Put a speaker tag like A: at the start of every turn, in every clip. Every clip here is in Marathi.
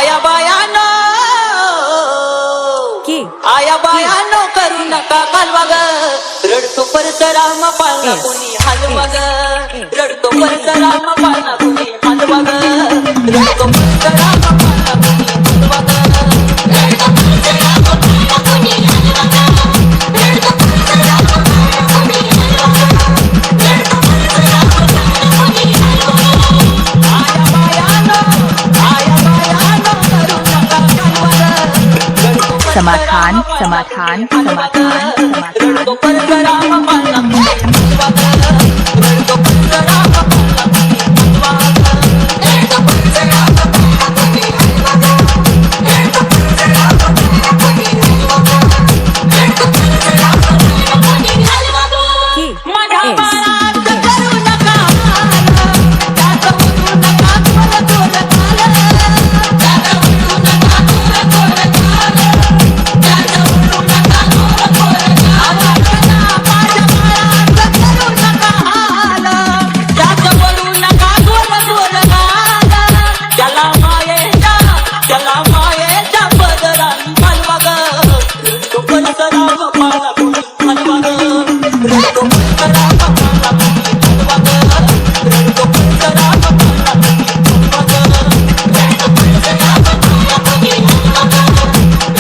A: आया बायानो आया बायानो करू नका कालवा ग रडतो परशुराम पाळणा कोणी हलवा ग रडतो परशुराम पाळणा कोणी हलवा ग रडतो परशुराम पाळणा कोणी हलवा ग रडतो परशुराम पाळणा कोणी हलवा ग रडतो परशुराम पाळणा कोणी हलवा ग रडतो परशुराम पाळणा कोणी हलवा ग आया बायानो करू नका कालवा ग
B: समाधान समाधान समाधान समाधान
A: रडतो परशुराम पाळणा कोणी हलवा ग रडतो परशुराम पाळणा कोणी हलवा ग रडतो परशुराम पाळणा कोणी हलवा ग रडतो परशुराम पाळणा कोणी हलवा ग रडतो परशुराम पाळणा कोणी हलवा ग माझ्या बाळात करू नका त्यात उडू नका थोर थोर काल त्यात उडू नका थोर थोर काल त्यात उडू नका थोर थोर काल माझ्या बाळात करू नका हाल त्यात उडू नका थोर थोर काल त्याला मायेच्या पदरान हलवा ग रडतो परशुराम पाळणा कोणी हलवा ग रडतो परशुराम पाळणा कोणी हलवा ग रडतो परशुराम पाळणा कोणी हलवा ग रडतो परशुराम पाळणा कोणी हलवा ग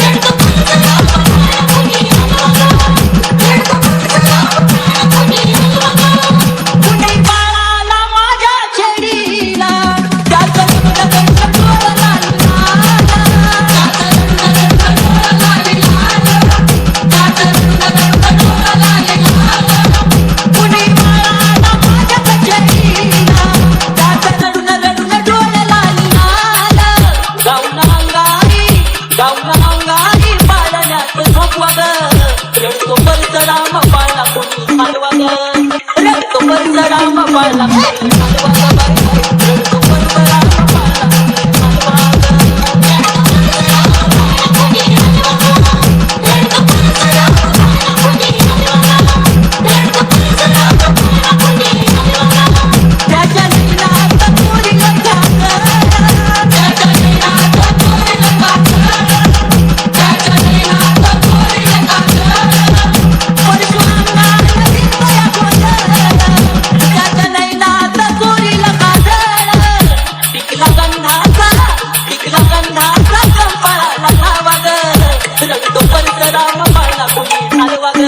A: रडतो परशुराम पाळणा कोणी हलवा ग रडतो परशुराम पाळणा कोणी हलवा ग कुणी बाळाला माझ्या छेडीला त्याचं रडणं थोर लाल लाल त्याचं रडणं थोर लाल लाल त्याचं रडणं थोर लाल लाल कुणी बाळाला माझ्या छेडीला त्याचं रडणं डोळे लाल लाल गाऊन अंगाई पाळण्यात झोपवा ग रडतो परशुराम पाळणा कोणी हलवा ग रडतो परशुराम पाळणा कोणी हलवा ग बाई रडतो परशुराम पाळणा कोणी हलवा ग रडतो परशुराम पाळणा कोणी हलवा ग रडतो परशुराम पाळणा कोणी हलवा ग रडतो परशुराम पाळणा कोणी हलवा ग त्याच्या नैनात कोरील काजळ त्याच्या नैनात कोरील काजळ त्याच्या नैनात कोरील काजळ परशुरामाला दिसतोय गोंधळ त्याच्या नैनात कोरील काजळ टिकला गंधाचा कंपाळाला घावा ग रडतो परशुराम पाळणा कोणी हलवा ग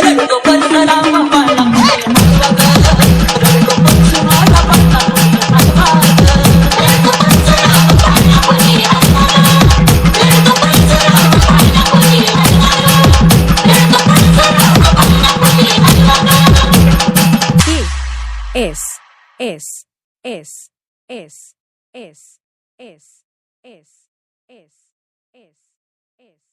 A: रडतो परशुराम पाळणा कोणी हलवा ग रडतो परशुराम पाळणा कोणी हलवा ग रडतो परशुराम पाळणा कोणी हलवा ग रडतो परशुराम पाळणा कोणी हलवा ग रडतो परशुराम पाळणा कोणी हलवा ग
B: S S S S S S S S S